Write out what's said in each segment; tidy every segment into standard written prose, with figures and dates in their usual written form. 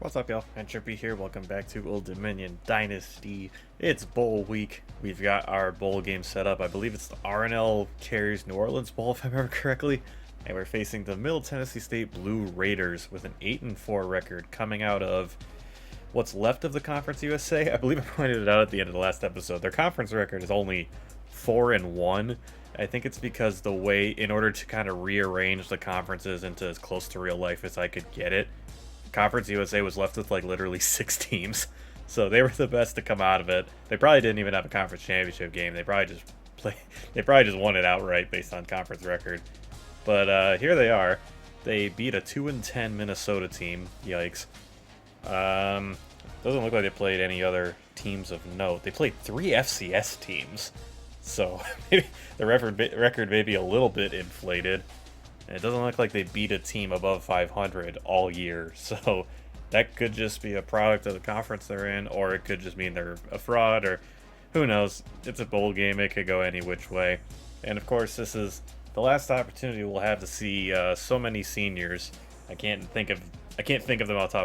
What's up, y'all? Entropy here. Welcome back to Old Dominion Dynasty. It's bowl week. We've got our bowl game set up. I believe it's the RNL Carries New Orleans Bowl, if I remember correctly. And we're facing the Middle Tennessee State Blue Raiders with an 8-4 record coming out of what's left of the Conference USA. I believe I pointed it out at the end of the last episode. Their conference record is only 4-1. I think it's because the way, in order to kind of rearrange the conferences into as close to real life as I could get it, Conference USA was left with like literally 6 teams, so they were the best to come out of it. They probably didn't even have a conference championship game. They probably just won it outright based on conference record. But here they are. They beat a 2-10 Minnesota team. Yikes. Doesn't look like they played any other teams of note. They played 3 FCS teams, so maybe the record may be a little bit inflated. And it doesn't look like they beat a team above 500 all year, so that could just be a product of the conference they're in, or it could just mean they're a fraud, or who knows. It's a bowl game, it could go any which way. And of course, this is the last opportunity we'll have to see so many seniors. I can't think of them off the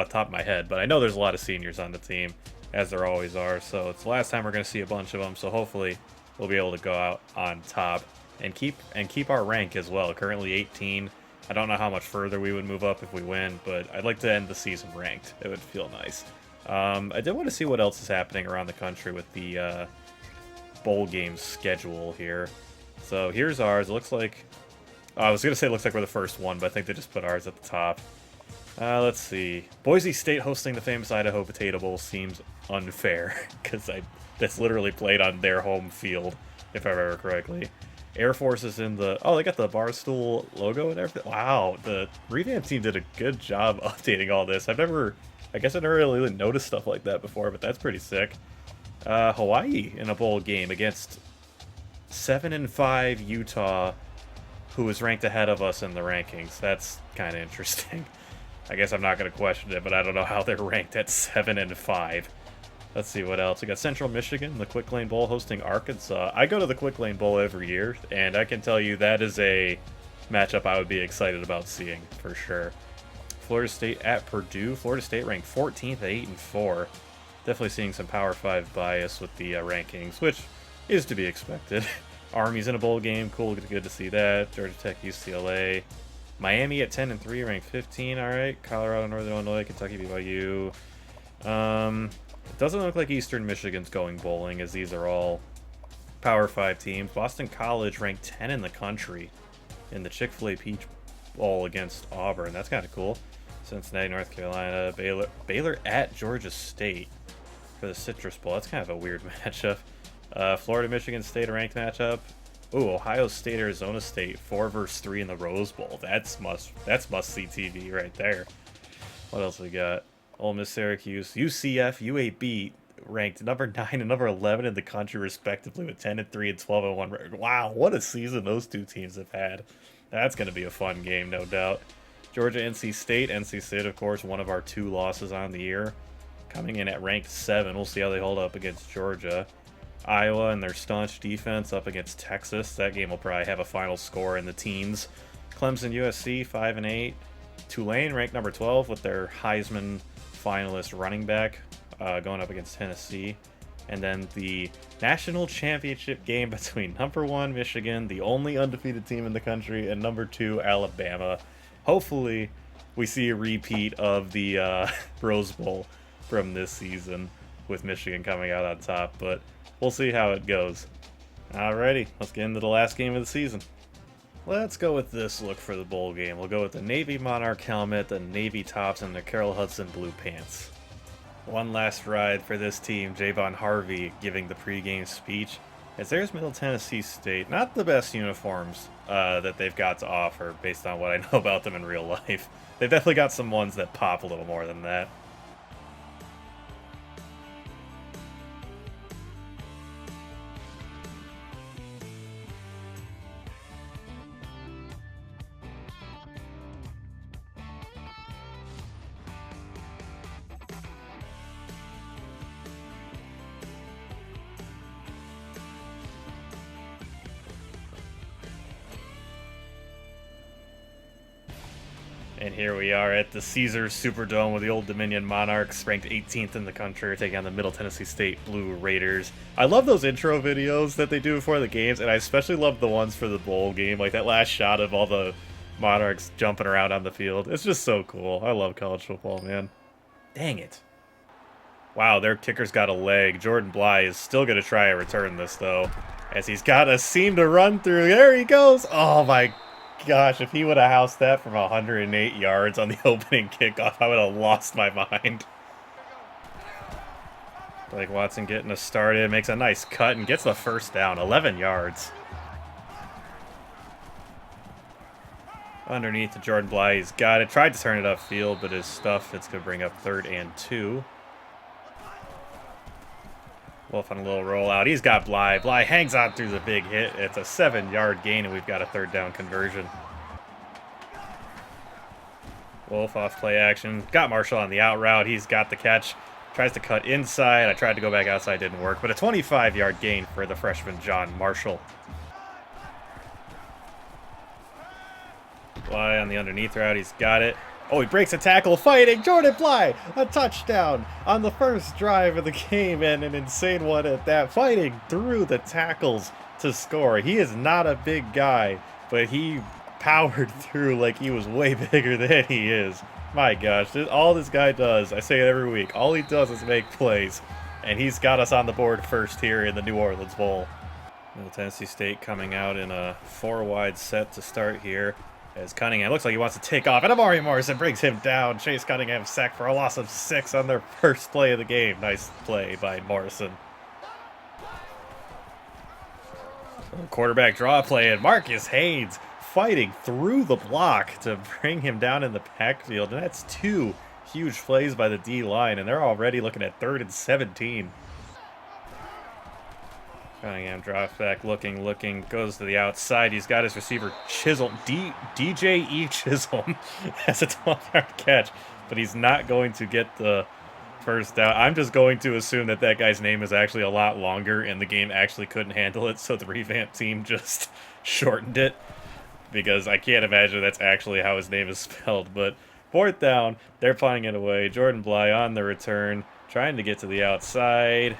top of my head, but I know there's a lot of seniors on the team, as there always are, so it's the last time we're going to see a bunch of them, so hopefully we'll be able to go out on top. And keep our rank as well. Currently 18. I don't know how much further we would move up if we win, but I'd like to end the season ranked. It would feel nice. I did want to see what else is happening around the country with the bowl game schedule here. So here's ours. It looks like... I was going to say it looks like we're the first one, but I think they just put ours at the top. Let's see. Boise State hosting the famous Idaho Potato Bowl seems unfair, because that's literally played on their home field, if I remember correctly. Air Force is in the... Oh, they got the Barstool logo and everything. Wow, the Revamped team did a good job updating all this. I guess I never really noticed stuff like that before, but that's pretty sick. Hawaii in a bowl game against 7-5 Utah, who is ranked ahead of us in the rankings. That's kind of interesting. I guess I'm not going to question it, but I don't know how they're ranked at 7-5. Let's see what else. We got Central Michigan, the Quick Lane Bowl, hosting Arkansas. I go to the Quick Lane Bowl every year, and I can tell you that is a matchup I would be excited about seeing, for sure. Florida State at Purdue. Florida State ranked 14th at 8-4. Definitely seeing some Power 5 bias with the rankings, which is to be expected. Army's in a bowl game. Cool, good to see that. Georgia Tech, UCLA. Miami at 10-3, ranked 15. All right. Colorado, Northern Illinois, Kentucky, BYU. It doesn't look like Eastern Michigan's going bowling, as these are all Power 5 teams. Boston College ranked 10 in the country in the Chick-fil-A Peach Bowl against Auburn. That's kind of cool. Cincinnati, North Carolina. Baylor at Georgia State for the Citrus Bowl. That's kind of a weird matchup. Florida, Michigan State, a ranked matchup. Ooh, Ohio State, Arizona State, 4-3 in the Rose Bowl. That's must-see TV right there. What else we got? Ole Miss, Syracuse, UCF, UAB, ranked number 9 and number 11 in the country, respectively, with 10-3 and 12-1. Wow, what a season those two teams have had. That's going to be a fun game, no doubt. Georgia, NC State. NC State, of course, one of our 2 losses on the year, coming in at ranked 7. We'll see how they hold up against Georgia. Iowa and their staunch defense up against Texas. That game will probably have a final score in the teens. Clemson, USC, 5-8. Tulane, ranked number 12, with their Heisman finalist running back going up against Tennessee. And then the national championship game between number 1 Michigan, the only undefeated team in the country, and number 2 Alabama. Hopefully we see a repeat of the Rose Bowl from this season, with Michigan coming out on top, but we'll see how it goes. Alrighty, let's get into the last game of the season. Let's go with this look for the bowl game. We'll go with the Navy Monarch helmet, the Navy tops, and the Carroll Hudson blue pants. One last ride for this team, Javon Harvey giving the pregame speech. As there's Middle Tennessee State, not the best uniforms that they've got to offer based on what I know about them in real life. They've definitely got some ones that pop a little more than that. And here we are at the Caesars Superdome with the Old Dominion Monarchs, ranked 18th in the country, taking on the Middle Tennessee State Blue Raiders. I love those intro videos that they do before the games, and I especially love the ones for the bowl game, like that last shot of all the Monarchs jumping around on the field. It's just so cool. I love college football, man. Dang it. Wow, their kicker's got a leg. Jordan Bly is still going to try and return this, though, as he's got a seam to run through. There he goes. Oh, my gosh, if he would have housed that from 108 yards on the opening kickoff, I would have lost my mind. Blake Watson getting us started, makes a nice cut and gets the first down, 11 yards. Underneath to Jordan Bly, he's got it. Tried to turn it upfield, but his stuff, it's going to bring up 3rd and 2. Wolf on a little rollout. He's got Bly. Bly hangs on through the big hit. It's a 7-yard gain, and we've got a 3rd down conversion. Wolf off play action. Got Marshall on the out route. He's got the catch. Tries to cut inside. I tried to go back outside. Didn't work. But a 25-yard gain for the freshman John Marshall. Bly on the underneath route. He's got it. Oh, he breaks a tackle, fighting Jordan Bly, a touchdown on the first drive of the game, and an insane one at that, fighting through the tackles to score. He is not a big guy, but he powered through like he was way bigger than he is. My gosh, all this guy does, I say it every week, all he does is make plays, and he's got us on the board first here in the New Orleans Bowl. Middle Tennessee State coming out in a 4-wide set to start here. As Cunningham looks like he wants to take off, and Amari Morrison brings him down. Chase Cunningham sacked for a loss of 6 on their first play of the game. Nice play by Morrison. Quarterback draw play, and Marcus Haynes fighting through the block to bring him down in the backfield. And that's 2 huge plays by the D-line, and they're already looking at 3rd and 17. Cunningham drops back, looking, goes to the outside. He's got his receiver Chisholm, DJ E. Chisholm has a 12-yard catch, but he's not going to get the first down. I'm just going to assume that that guy's name is actually a lot longer and the game actually couldn't handle it, so the Revamped team just shortened it, because I can't imagine that's actually how his name is spelled. But 4th down, they're punting it away. Jordan Bly on the return, trying to get to the outside.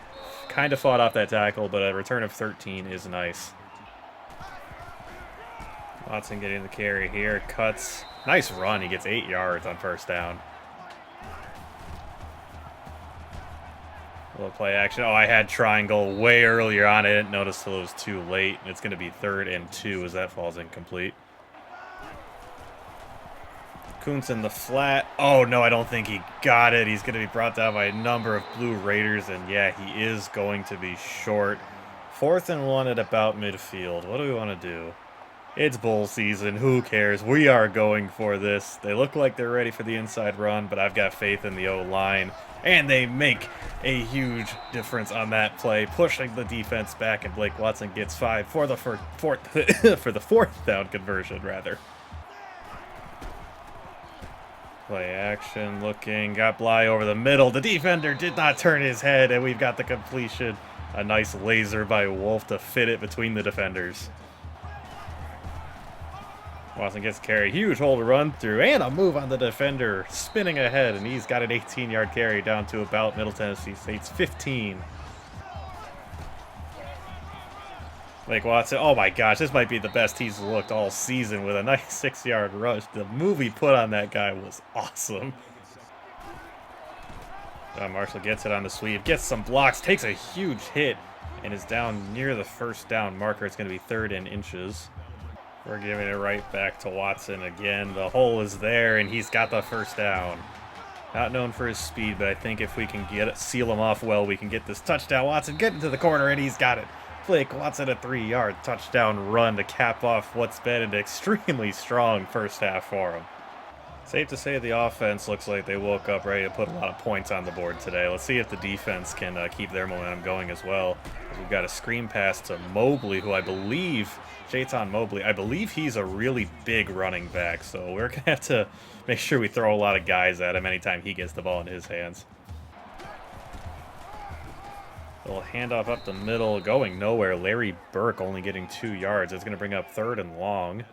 Kind of fought off that tackle, but a return of 13 is nice. Watson getting the carry here. Cuts. Nice run. He gets 8 yards on first down. A little play action. Oh, I had triangle way earlier on. I didn't notice till it was too late. It's going to be 3rd and 2 as that falls incomplete. Kuntz in the flat. Oh, no, I don't think he got it. He's going to be brought down by a number of Blue Raiders, and yeah, he is going to be short. 4th and 1 at about midfield. What do we want to do? It's bowl season. Who cares? We are going for this. They look like they're ready for the inside run, but I've got faith in the O-line, and they make a huge difference on that play, pushing the defense back, and Blake Watson gets 5 for the fourth for the 4th down conversion, rather. Play action, looking, got Bly over the middle. The defender did not turn his head, and we've got the completion. A nice laser by Wolf to fit it between the defenders. Watson gets carry, huge hole to run through, and a move on the defender, spinning ahead, and he's got an 18-yard carry down to about Middle Tennessee State's 15. Blake Watson, oh my gosh, this might be the best he's looked all season with a nice 6-yard rush. The move he put on that guy was awesome. John Marshall gets it on the sweep, gets some blocks, takes a huge hit, and is down near the first down marker. It's going to be 3rd and inches. We're giving it right back to Watson again. The hole is there, and he's got the first down. Not known for his speed, but I think if we can seal him off well, we can get this touchdown. Watson getting to the corner, and he's got it. Blake Watson a 3-yard touchdown run to cap off what's been an extremely strong first half for him. Safe to say the offense looks like they woke up ready to put a lot of points on the board today. Let's see if the defense can keep their momentum going as well. We've got a screen pass to Mobley, who I believe, Jayton Mobley, I believe he's a really big running back, so we're going to have to make sure we throw a lot of guys at him anytime he gets the ball in his hands. Little handoff up the middle, going nowhere. Larry Burke only getting 2 yards. It's going to bring up 3rd and long.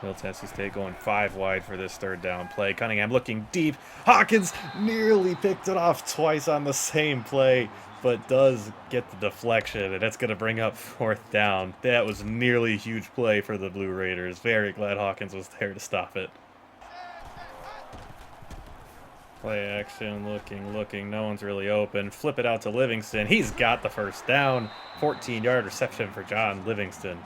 Middle Tennessee State going 5 wide for this third down play. Cunningham looking deep. Hawkins nearly picked it off twice on the same play, but does get the deflection, and that's going to bring up 4th down. That was nearly a huge play for the Blue Raiders. Very glad Hawkins was there to stop it. Play action, looking. No one's really open. Flip it out to Livingston. He's got the first down. 14-yard reception for John Livingston.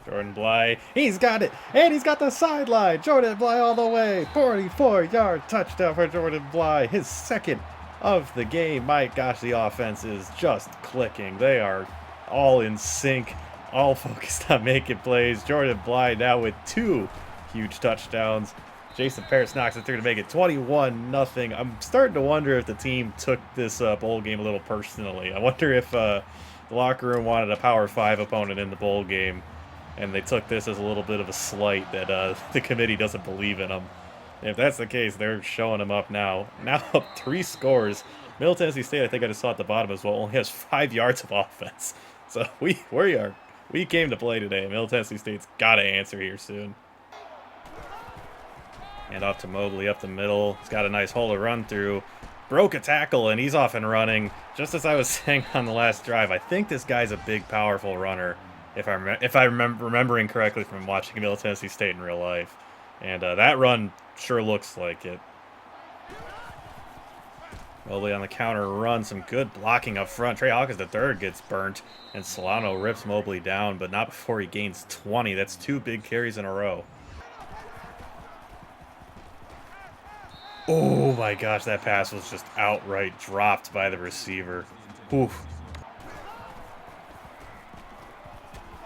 Jordan Bly, he's got it, and he's got the sideline. Jordan Bly all the way. 44-yard touchdown for Jordan Bly. His 2nd of the game. My gosh, the offense is just clicking. They are all in sync, all focused on making plays. Jordan Bly now with 2 huge touchdowns. Jason Parris knocks it through to make it 21-0. I'm starting to wonder if the team took this bowl game a little personally. I wonder if the locker room wanted a Power 5 opponent in the bowl game, and they took this as a little bit of a slight that the committee doesn't believe in them. If that's the case, they're showing them up now. Now up 3 scores. Middle Tennessee State, I think I just saw at the bottom as well, only has 5 yards of offense. So we came to play today. Middle Tennessee State's got to answer here soon. And off to Mobley up the middle. He's got a nice hole to run through. Broke a tackle, and he's off and running. Just as I was saying on the last drive, I think this guy's a big, powerful runner, if I'm remembering correctly from watching Middle Tennessee State in real life. And that run sure looks like it. Mobley on the counter run. Some good blocking up front. Trey Hawkins III gets burnt, and Solano rips Mobley down, but not before he gains 20. That's 2 big carries in a row. Oh my gosh, that pass was just outright dropped by the receiver. Oof.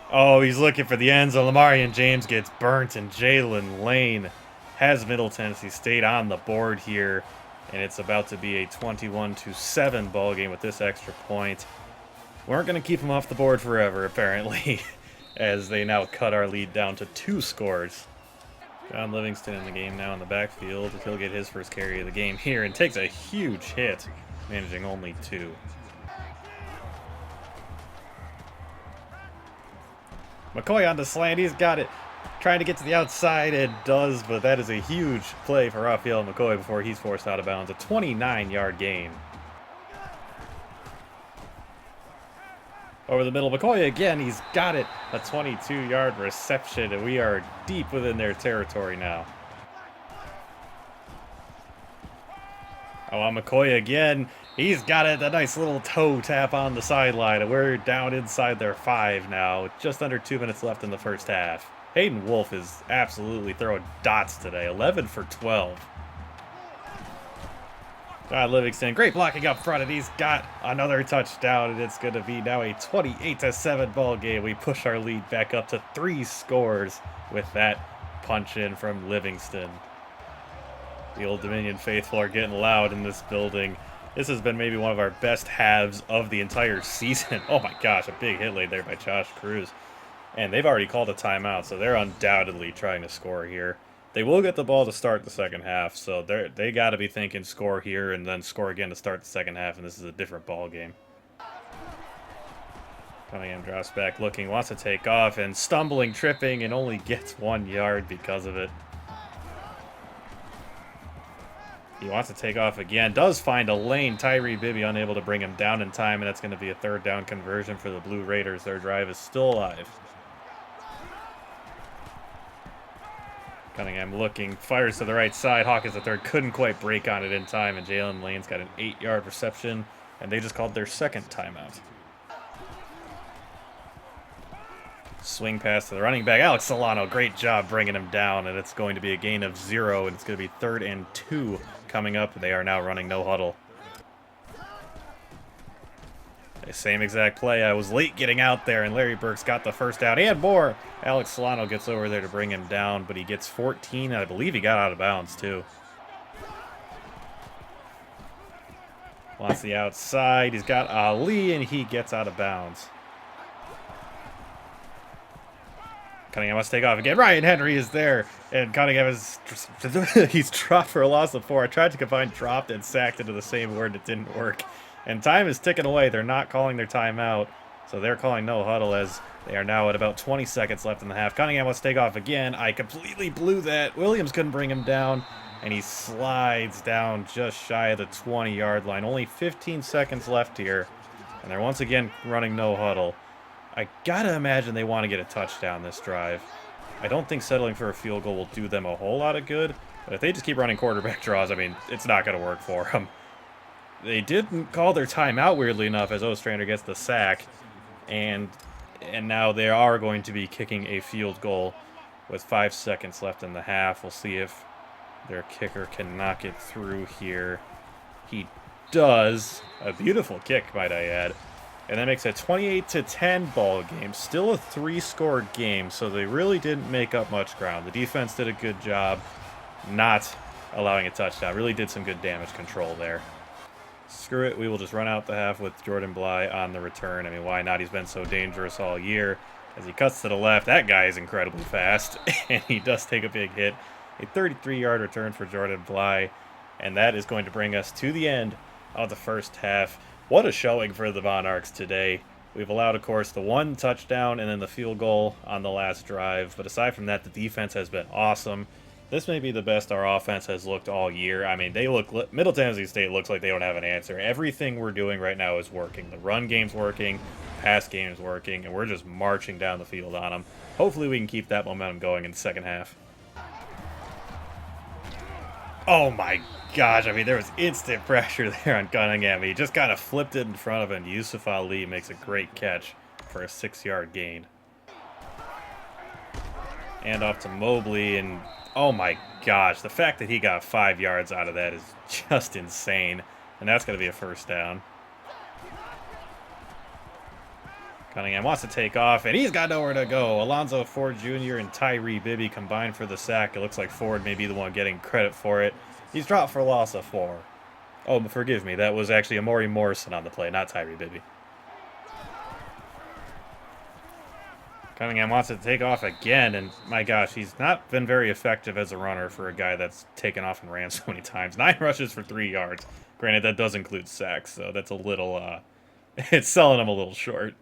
Oh, he's looking for the end zone. Lamarian James gets burnt, and Jalen Lane has Middle Tennessee State on the board here. And it's about to be a 21-7 ball game with this extra point. We aren't going to keep him off the board forever, apparently, as they now cut our lead down to 2 scores. John Livingston in the game now in the backfield. He'll get his first carry of the game here and takes a huge hit, managing only 2. McCoy on the slant. He's got it. Trying to get to the outside, and does, but that is a huge play for Rafael McCoy before he's forced out of bounds. A 29-yard gain. Over the middle, McCoy again. He's got it. A 22-yard reception, and we are deep within their territory now. Oh, on McCoy again. He's got it. A nice little toe tap on the sideline, and we're down inside their 5 now, with just under 2 minutes left in the first half. Hayden Wolf is absolutely throwing dots today. 11 for 12. John Livingston, great blocking up front, and he's got another touchdown, and it's going to be now a 28-7 ball game. We push our lead back up to 3 scores with that punch in from Livingston. The Old Dominion faithful are getting loud in this building. This has been maybe one of our best halves of the entire season. Oh my gosh, a big hit laid there by Josh Cruz. And they've already called a timeout, so they're undoubtedly trying to score here. They will get the ball to start the second half, so they got to be thinking score here and then score again to start the second half, and this is a different ball game. Cunningham drops back looking, wants to take off, and stumbling, tripping, and only gets 1 yard because of it. He wants to take off again, does find a lane. Tyree Bibby unable to bring him down in time, and that's going to be a 3rd down conversion for the Blue Raiders. Their drive is still alive. Cunningham looking, fires to the right side. Hawkins III couldn't quite break on it in time, and Jalen Lane's got an 8-yard reception, and they just called their 2nd timeout. Swing pass to the running back. Alex Solano, great job bringing him down, and it's going to be a gain of 0, and it's going to be 3rd and 2 coming up. They are now running no huddle. Same exact play. I was late getting out there, and Larry Burks got the first down and more. Alex Solano gets over there to bring him down, but he gets 14, and I believe he got out of bounds too. Wants the outside. He's got Ali, and he gets out of bounds. Cunningham must take off again. Ryan Henry is there, and Cunningham is he's dropped for a loss of 4. I tried to combine dropped and sacked into the same word, and it didn't work. And time is ticking away. They're not calling their timeout. So they're calling no huddle as they are now at about 20 seconds left in the half. Cunningham wants to take off again. I completely blew that. Williams couldn't bring him down, and he slides down just shy of the 20-yard line. Only 15 seconds left here, and they're once again running no huddle. I gotta imagine they want to get a touchdown this drive. I don't think settling for a field goal will do them a whole lot of good, but if they just keep running quarterback draws, I mean, it's not going to work for them. They didn't call their timeout, weirdly enough, as Ostrander gets the sack, and now they are going to be kicking a field goal with 5 seconds left in the half. We'll see if their kicker can knock it through here. He does. A beautiful kick, might I add. And that makes it a 28-10 ball game. Still a 3-score game, so they really didn't make up much ground. The defense did a good job not allowing a touchdown. Really did some good damage control there. Screw it, we will just run out the half with Jordan Bly on the return. I mean, why not? He's been so dangerous all year. As he cuts to the left, that guy is incredibly fast, and he does take a big hit. A 33-yard return for Jordan Bly, and that is going to bring us to the end of the first half. What a showing for the Monarchs today. We've allowed, of course, the 1 touchdown and then the field goal on the last drive. But aside from that, the defense has been awesome. This may be the best our offense has looked all year. I mean, Middle Tennessee State looks like they don't have an answer. Everything we're doing right now is working. The run game's working, pass game's working, and we're just marching down the field on them. Hopefully we can keep that momentum going in the second half. Oh my gosh, I mean, there was instant pressure there on Cunningham. He just kind of flipped it in front of him. Yusuf Ali makes a great catch for a 6-yard gain. And off to Mobley, and oh my gosh, the fact that he got 5 yards out of that is just insane. And that's going to be a first down. Cunningham wants to take off, and he's got nowhere to go. Alonzo Ford Jr. and Tyree Bibby combined for the sack. It looks like Ford may be the one getting credit for it. He's dropped for a loss of 4. Oh, forgive me. That was actually Amari Morrison on the play, not Tyree Bibby. Cunningham wants to take off again, and my gosh, he's not been very effective as a runner for a guy that's taken off and ran so many times. 9 rushes for 3 yards. Granted, that does include sacks, so that's a little, it's selling him a little short.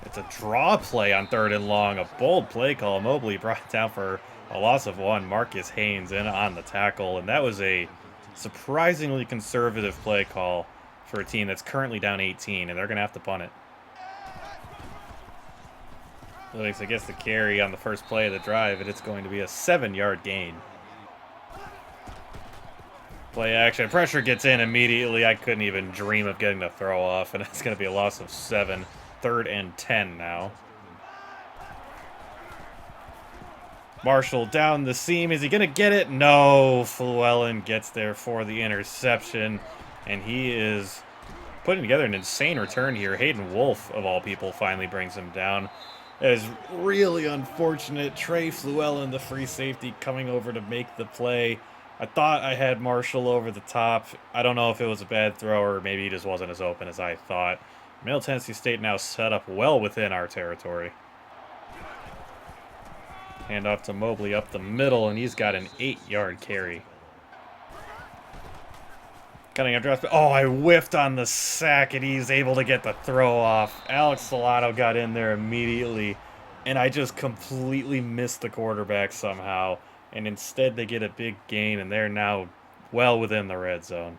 It's a draw play on 3rd and long. A bold play call. Mobley brought down for a loss of 1. Marcus Haynes in on the tackle. And that was a surprisingly conservative play call for a team that's currently down 18. And they're going to have to punt it. Lewis gets the carry on the first play of the drive. And it's going to be a 7-yard gain. Play action. Pressure gets in immediately. I couldn't even dream of getting the throw off. And it's going to be a loss of 7. 3rd and 10 now. Marshall down the seam. Is he going to get it? No. Llewellyn gets there for the interception. And he is putting together an insane return here. Hayden Wolf, of all people, finally brings him down. That is really unfortunate. Trey Llewellyn, the free safety, coming over to make the play. I thought I had Marshall over the top. I don't know if it was a bad throw or maybe he just wasn't as open as I thought. Middle Tennessee State now set up well within our territory. Hand off to Mobley up the middle, and he's got an 8-yard carry. Cunningham drops. Oh, I whiffed on the sack, and he's able to get the throw off. Alex Solano got in there immediately, and I just completely missed the quarterback somehow. And instead, they get a big gain, and they're now well within the red zone.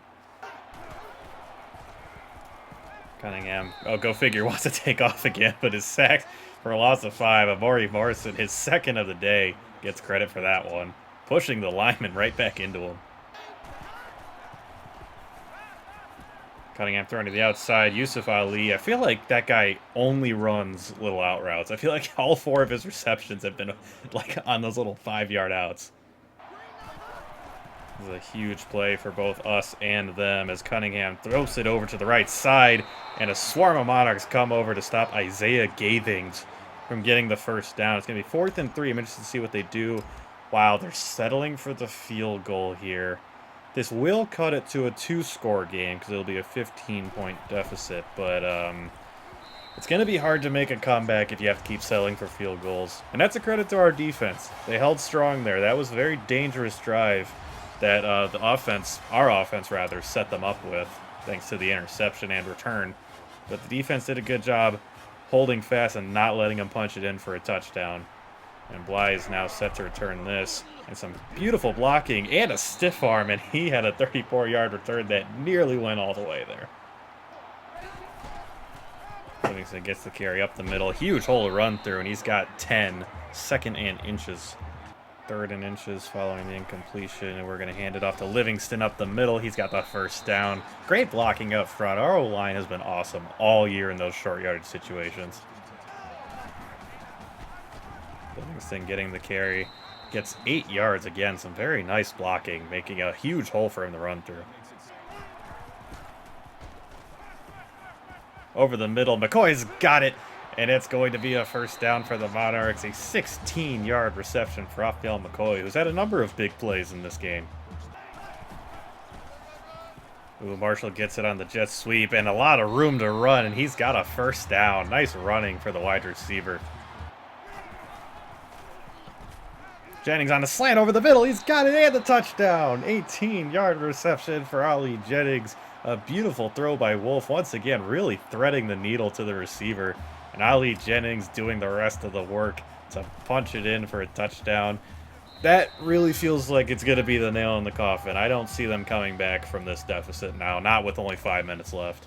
Cunningham, oh, go figure, wants to take off again, but is sacked for a loss of 5. Amari Morrison, his 2nd of the day, gets credit for that one. Pushing the lineman right back into him. Cunningham throwing to the outside. Yusuf Ali, I feel like that guy only runs little out routes. I feel like all 4 of his receptions have been like on those little 5-yard outs. This is a huge play for both us and them as Cunningham throws it over to the right side, and a swarm of Monarchs come over to stop Isaiah Gathings from getting the first down. It's going to be 4th and 3. I'm interested to see what they do. Wow, they're settling for the field goal here. This will cut it to a 2-score game because it'll be a 15-point deficit, but it's going to be hard to make a comeback if you have to keep settling for field goals. And that's a credit to our defense. They held strong there. That was a very dangerous drive that our offense rather, set them up with, thanks to the interception and return But the defense did a good job holding fast and not letting him punch it in for a touchdown. And Bly is now set to return this. And some beautiful blocking and a stiff arm, and he had a 34-yard return that nearly went all the way there. Livingston gets the carry up the middle. Huge hole to run through, and he's got 10. Second and inches. Third and inches following the incompletion, and we're going to hand it off to Livingston up the middle. He's got the first down. Great blocking up front. Our O-line has been awesome all year in those short yardage situations. Livingston getting the carry. Gets 8 yards again. Some very nice blocking, making a huge hole for him to run through. Over the middle, McCoy's got it, and it's going to be a first down for the Monarchs. A 16-yard reception for Raphael McCoy, who's had a number of big plays in this game. Ooh, Marshall gets it on the jet sweep, and a lot of room to run, and he's got a first down. Nice running for the wide receiver. Jennings on the slant over the middle. He's got it and the touchdown. 18-yard reception for Ali Jennings. A beautiful throw by Wolf. Once again, really threading the needle to the receiver. And Ali Jennings doing the rest of the work to punch it in for a touchdown. That really feels like it's going to be the nail in the coffin. I don't see them coming back from this deficit now. Not with only 5 minutes left.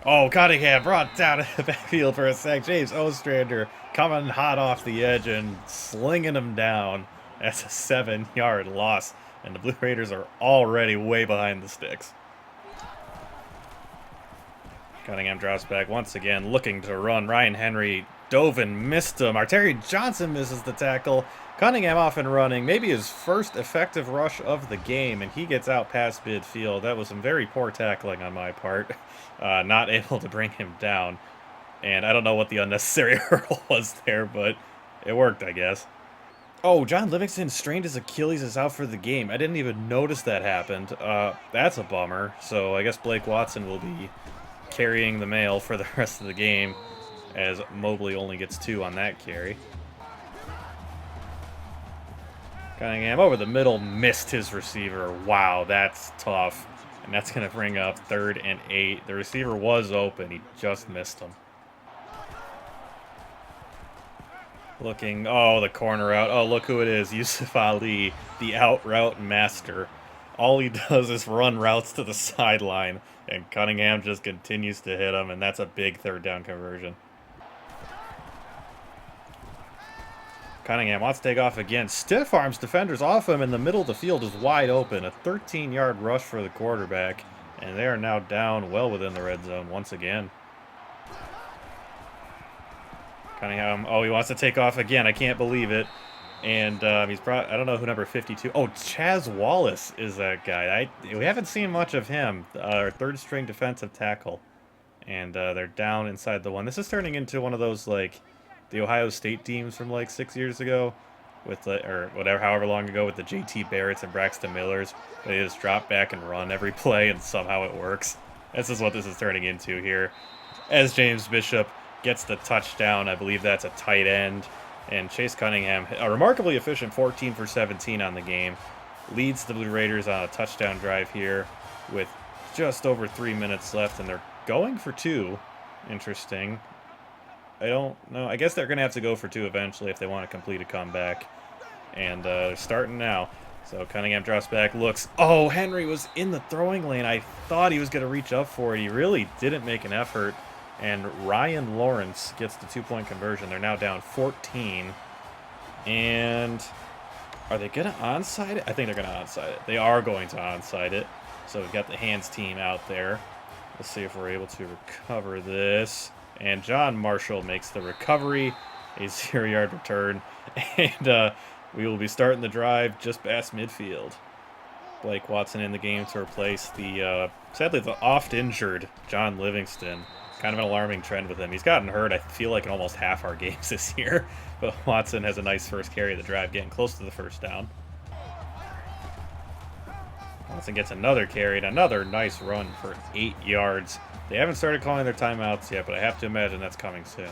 Oh, Cunningham brought down in the backfield for a sack. James Ostrander coming hot off the edge and slinging him down. That's a 7-yard loss, and the Blue Raiders are already way behind the sticks. Cunningham drops back once again, looking to run. Ryan Henry dove and missed him. Arteri Johnson misses the tackle. Cunningham off and running, maybe his first effective rush of the game, and he gets out past midfield. That was some very poor tackling on my part. Not able to bring him down. And I don't know what the unnecessary hurdle was there, but it worked, I guess. Oh, John Livingston strained his Achilles, is out for the game. I didn't even notice that happened. That's a bummer. So I guess Blake Watson will be carrying the mail for the rest of the game, as Mobley only gets 2 on that carry. Cunningham over the middle, missed his receiver. Wow, that's tough. And that's going to bring up 3rd and 8. The receiver was open. He just missed him. Looking, oh, the corner out. Oh, look who it is. Yusuf Ali, the out route master. All he does is run routes to the sideline, and Cunningham just continues to hit him, and that's a big 3rd down conversion. Cunningham wants to take off again. Stiff arms defenders off him, in the middle of the field is wide open. A 13-yard rush for the quarterback, and they are now down well within the red zone once again. Cunningham, oh, he wants to take off again. I can't believe it. And he's I don't know who number 52. Oh, Chaz Wallace is that guy. We haven't seen much of him. Our 3rd-string defensive tackle. And they're down inside the 1. This is turning into one of those, like, the Ohio State teams from like 6 years ago, with or whatever, however long ago, with the JT Barretts and Braxton Millers. They just drop back and run every play, and somehow it works. This is what this is turning into here. As James Bishop gets the touchdown, I believe that's a tight end, and Chase Cunningham, a remarkably efficient 14 for 17 on the game, leads the Blue Raiders on a touchdown drive here with just over 3 minutes left, and they're going for 2. Interesting. I don't know. I guess they're going to have to go for 2 eventually if they want to complete a comeback. And they're starting now. So Cunningham drops back, looks. Oh, Henry was in the throwing lane. I thought he was going to reach up for it. He really didn't make an effort. And Ryan Lawrence gets the 2-point conversion. They're now down 14. And are they going to onside it? I think they're going to onside it. They are going to onside it. So we've got the hands team out there. Let's see if we're able to recover this. And John Marshall makes the recovery, a 0-yard return, and we will be starting the drive just past midfield. Blake Watson in the game to replace the, sadly, the oft-injured John Livingston. Kind of an alarming trend with him. He's gotten hurt, I feel like, in almost half our games this year. But Watson has a nice first carry of the drive, getting close to the first down. Watson gets another carry and another nice run for 8 yards. They haven't started calling their timeouts yet, but I have to imagine that's coming soon.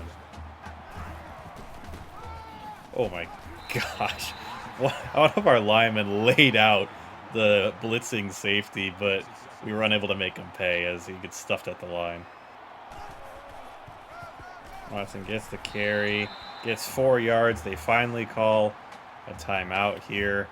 Oh my gosh. One of our linemen laid out the blitzing safety, but we were unable to make him pay as he gets stuffed at the line. Watson gets the carry, gets 4 yards. They finally call a timeout here.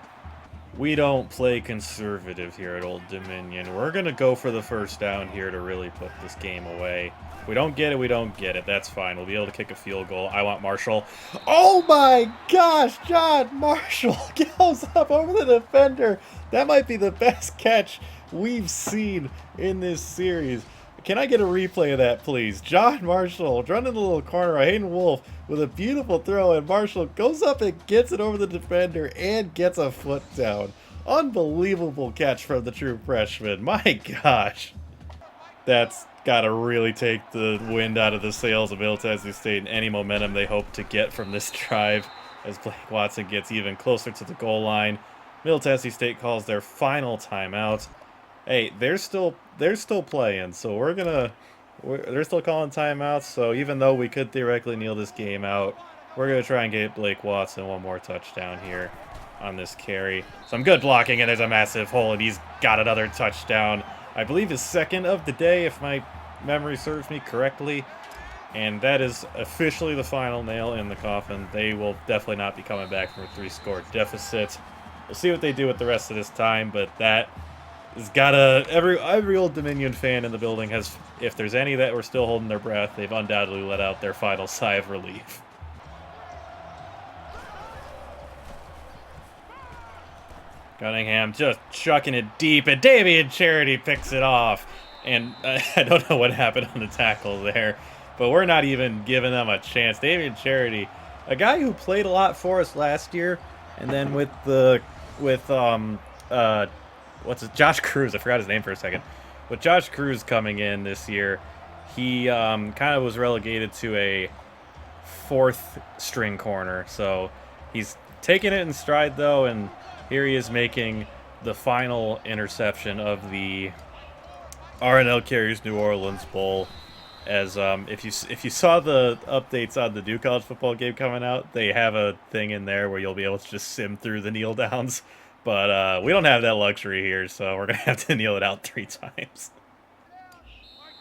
We don't play conservative here at Old Dominion. We're going to go for the first down here to really put this game away. If we don't get it, we don't get it. That's fine. We'll be able to kick a field goal. I want Marshall. Oh my gosh, John Marshall goes up over the defender. That might be the best catch we've seen in this series. Can I get a replay of that, please? John Marshall running the little corner. Hayden Wolf with a beautiful throw, and Marshall goes up and gets it over the defender and gets a foot down. Unbelievable catch from the true freshman. My gosh. That's got to really take the wind out of the sails of Middle Tennessee State and any momentum they hope to get from this drive as Blake Watson gets even closer to the goal line. Middle Tennessee State calls their final timeout. Hey, they're still playing, so they're still calling timeouts. So even though we could theoretically kneel this game out, we're gonna try and get Blake Watson one more touchdown here on this carry. Some good blocking, and there's a massive hole, and he's got another touchdown. I believe his second of the day, if my memory serves me correctly. And that is officially the final nail in the coffin. They will definitely not be coming back from a 3-score deficit. We'll see what they do with the rest of this time, but that has got every Old Dominion fan in the building has, if there's any that were still holding their breath, they've undoubtedly let out their final sigh of relief. Cunningham just chucking it deep, and Davian Charity picks it off. And I don't know what happened on the tackle there, but we're not even giving them a chance. Davian Charity, a guy who played a lot for us last year, and then with Josh Cruz, I forgot his name for a second. With Josh Cruz coming in this year, he kind of was relegated to a 4th string corner. So he's taking it in stride, though, and here he is making the final interception of the R&L Carriers New Orleans Bowl. As if you saw the updates on the new college football game coming out, they have a thing in there where you'll be able to just sim through the kneel downs. But we don't have that luxury here, so we're going to have to kneel it out 3 times.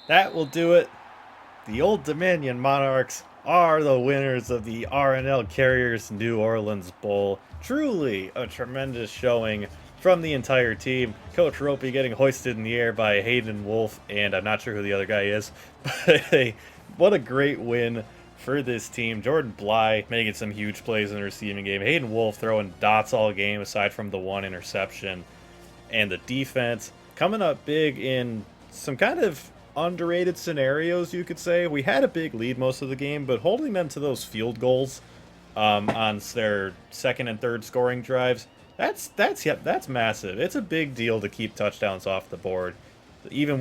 That will do it. The Old Dominion Monarchs are the winners of the R&L Carriers New Orleans Bowl. Truly a tremendous showing from the entire team. Coach Ropey getting hoisted in the air by Hayden Wolf, and I'm not sure who the other guy is. But hey, what a great win for this team. Jordan Bly making some huge plays in the receiving game. Hayden Wolf throwing dots all game aside from the 1 interception. And the defense coming up big in some kind of underrated scenarios, you could say. We had a big lead most of the game, but holding them to those field goals on their 2nd and 3rd scoring drives, that's massive. It's a big deal to keep touchdowns off the board. Even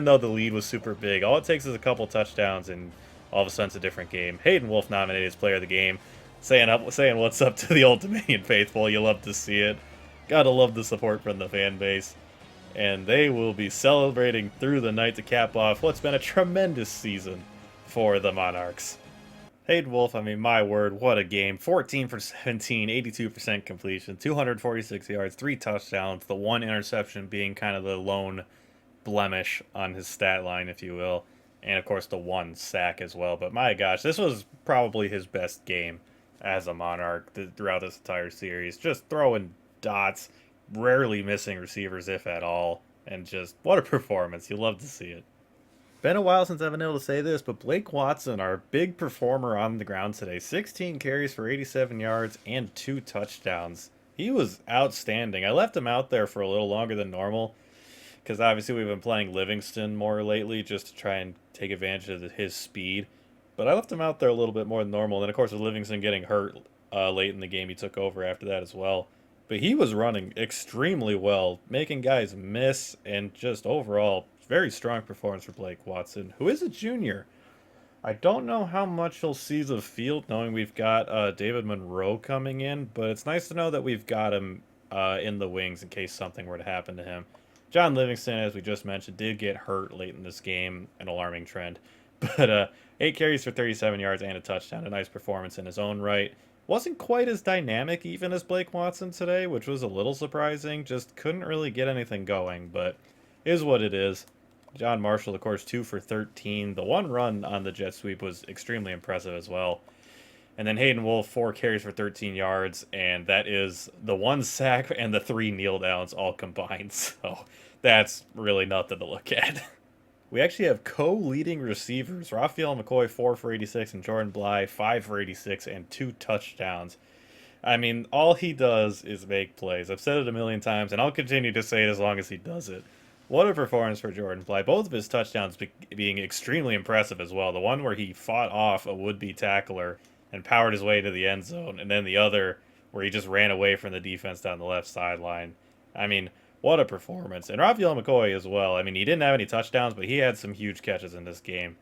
though the lead was super big, all it takes is a couple touchdowns and all of a sudden it's a different game. Hayden Wolf nominated as player of the game, saying what's up to the Old Dominion faithful. You love to see it. Gotta love the support from the fan base. And they will be celebrating through the night to cap off what's been a tremendous season for the Monarchs. Hayden Wolf, I mean, my word, what a game. 14 for 17, 82% completion, 246 yards, 3 touchdowns, the 1 interception being kind of the lone blemish on his stat line, if you will. And, of course, the 1 sack as well. But, my gosh, this was probably his best game as a Monarch throughout this entire series. Just throwing dots, rarely missing receivers, if at all. And just, what a performance. You love to see it. Been a while since I've been able to say this, but Blake Watson, our big performer on the ground today, 16 carries for 87 yards and 2 touchdowns. He was outstanding. I left him out there for a little longer than normal because obviously we've been playing Livingston more lately just to try and take advantage of his speed. But I left him out there a little bit more than normal. And then, of course, with Livingston getting hurt late in the game, he took over after that as well. But he was running extremely well, making guys miss, and just overall very strong performance for Blake Watson, who is a junior. I don't know how much he'll see the field, knowing we've got David Monroe coming in, but it's nice to know that we've got him in the wings in case something were to happen to him. John Livingston, as we just mentioned, did get hurt late in this game, an alarming trend. But 8 carries for 37 yards and a touchdown, a nice performance in his own right. Wasn't quite as dynamic even as Blake Watson today, which was a little surprising. Just couldn't really get anything going, but is what it is. John Marshall, of course, 2 for 13. The one run on the jet sweep was extremely impressive as well. And then Hayden Wolf, 4 carries for 13 yards, and that is the 1 sack and the 3 kneel downs all combined. So that's really nothing to look at. We actually have co-leading receivers. Raphael McCoy, 4 for 86, and Jordan Bly, 5 for 86, and 2 touchdowns. I mean, all he does is make plays. I've said it a million times, and I'll continue to say it as long as he does it. What a performance for Jordan Bly. Both of his touchdowns being extremely impressive as well. The one where he fought off a would-be tackler and powered his way to the end zone, and then the other where he just ran away from the defense down the left sideline. I mean, what a performance. And Raphael McCoy as well. I mean, he didn't have any touchdowns, but he had some huge catches in this game.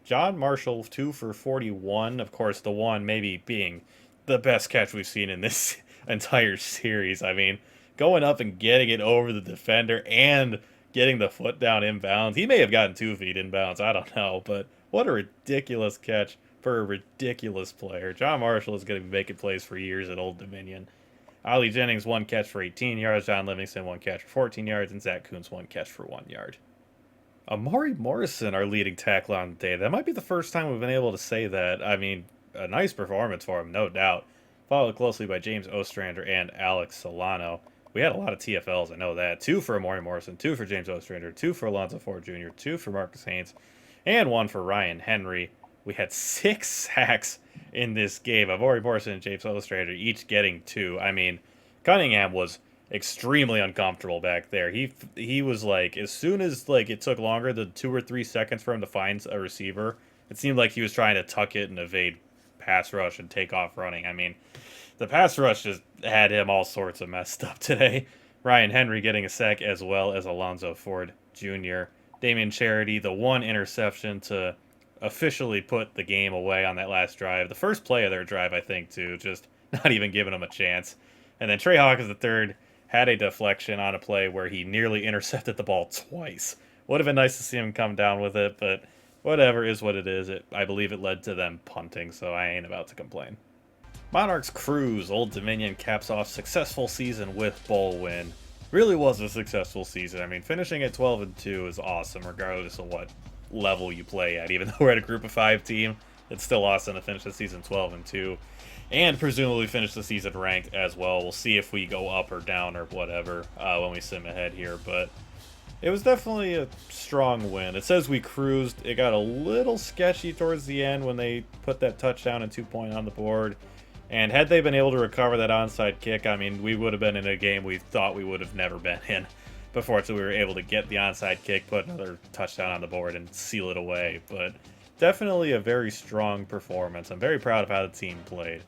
John Marshall, 2 for 41. Of course, the one maybe being the best catch we've seen in this entire series. I mean, going up and getting it over the defender and getting the foot down inbounds. He may have gotten 2 feet inbounds. I don't know. But what a ridiculous catch for a ridiculous player. John Marshall is going to be making plays for years at Old Dominion. Ollie Jennings, 1 catch for 18 yards. John Livingston, 1 catch for 14 yards. And Zach Kuntz, 1 catch for 1 yard. Amari Morrison, our leading tackler on the day. That might be the first time we've been able to say that. I mean, a nice performance for him, no doubt. Followed closely by James Ostrander and Alex Solano. We had a lot of TFLs, I know that. 2 for Amari Morrison, 2 for James Ostrander, 2 for Alonzo Ford Jr., 2 for Marcus Haynes, and 1 for Ryan Henry. We had 6 sacks in this game. Amari Morrison and James Ostrander each getting 2. I mean, Cunningham was extremely uncomfortable back there. He was like, as soon as like it took longer than 2 or 3 seconds for him to find a receiver, it seemed like he was trying to tuck it and evade pass rush and take off running. I mean, the pass rush just had him all sorts of messed up today. Ryan Henry getting a sack as well as Alonzo Ford Jr. Damian Charity, the 1 interception to officially put the game away on that last drive. The first play of their drive, I think, too, just not even giving them a chance. And then Trey Hawkins III had a deflection on a play where he nearly intercepted the ball twice. Would have been nice to see him come down with it, but whatever is what it is. I believe it led to them punting, so I ain't about to complain. Monarchs cruise. Old Dominion caps off successful season with bowl win. Really was a successful season. I mean, finishing at 12-2 is awesome, regardless of what level you play at. Even though we're at a group of 5 team, it's still awesome to finish the season 12-2. And presumably finish the season ranked as well. We'll see if we go up or down or whatever when we sim ahead here. But it was definitely a strong win. It says we cruised. It got a little sketchy towards the end when they put that touchdown and 2-point on the board. And had they been able to recover that onside kick, I mean, we would have been in a game we thought we would have never been in. But fortunately, we were able to get the onside kick, put another touchdown on the board, and seal it away. But definitely a very strong performance. I'm very proud of how the team played.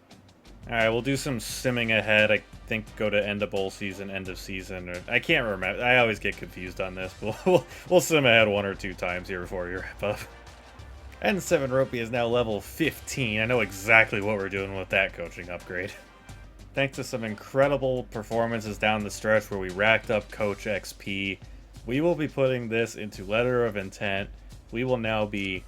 Alright, we'll do some simming ahead. I think go to end of bowl season, end of season. Or, I can't remember. I always get confused on this. We'll sim ahead 1 or 2 times here before we wrap up. N7 Ropey is now level 15. I know exactly what we're doing with that coaching upgrade. Thanks to some incredible performances down the stretch where we racked up Coach XP, we will be putting this into Letter of Intent. We will now be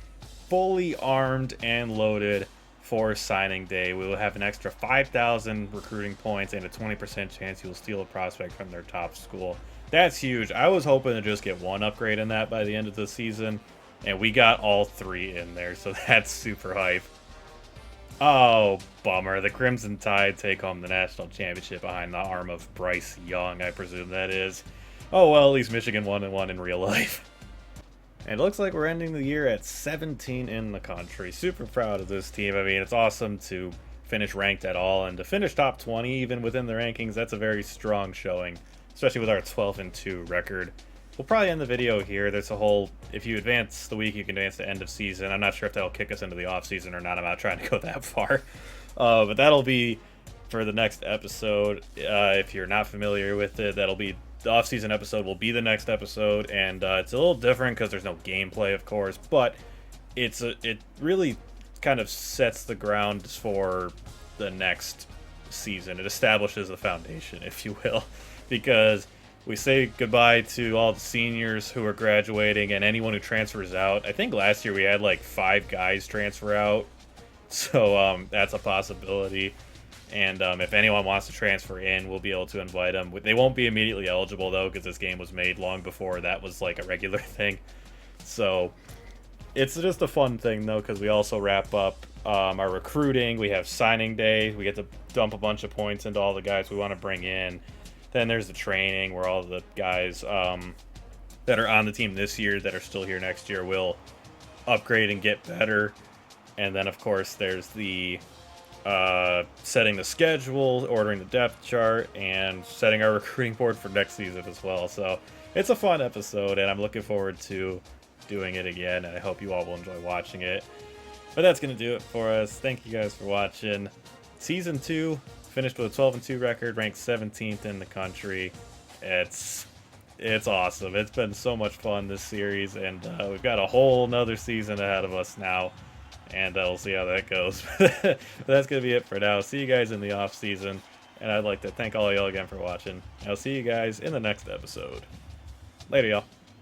fully armed and loaded for signing day. We will have an extra 5,000 recruiting points and a 20% chance you will steal a prospect from their top school. That's huge. I was hoping to just get 1 upgrade in that by the end of the season, and we got all 3 in there, so that's super hype. Oh, bummer. The Crimson Tide take home the national championship behind the arm of Bryce Young, I presume that is. Oh well, at least Michigan 1-1 in real life. And it looks like we're ending the year at 17 in the country. Super proud of this team. I mean, it's awesome to finish ranked at all, and to finish top 20 even within the rankings, that's a very strong showing, especially with our 12-2 record. We'll probably end the video here. There's a whole, if you advance the week, you can advance to end of season. I'm not sure if that'll kick us into the off season or not. I'm not trying to go that far. But that'll be for the next episode. If you're not familiar with it, that'll be the off-season episode will be the next episode, and it's a little different because there's no gameplay, of course, but it really kind of sets the ground for the next season. It establishes the foundation, if you will, because we say goodbye to all the seniors who are graduating and anyone who transfers out. I think last year we had like 5 guys transfer out, so that's a possibility. And if anyone wants to transfer in, we'll be able to invite them. They won't be immediately eligible, though, because this game was made long before that was like a regular thing. So it's just a fun thing, though, because we also wrap up our recruiting. We have signing day. We get to dump a bunch of points into all the guys we want to bring in. Then there's the training where all the guys that are on the team this year that are still here next year will upgrade and get better. And then, of course, there's the setting the schedule, ordering the depth chart, and setting our recruiting board for next season as well. So it's a fun episode, and I'm looking forward to doing it again, and I hope you all will enjoy watching it. But that's going to do it for us. Thank you guys for watching. Season 2 finished with a 12-2 record, ranked 17th in the country. It's awesome. It's been so much fun this series, and we've got a whole nother season ahead of us now. And we'll see how that goes. But that's going to be it for now. See you guys in the off season. And I'd like to thank all y'all again for watching. I'll see you guys in the next episode. Later, y'all.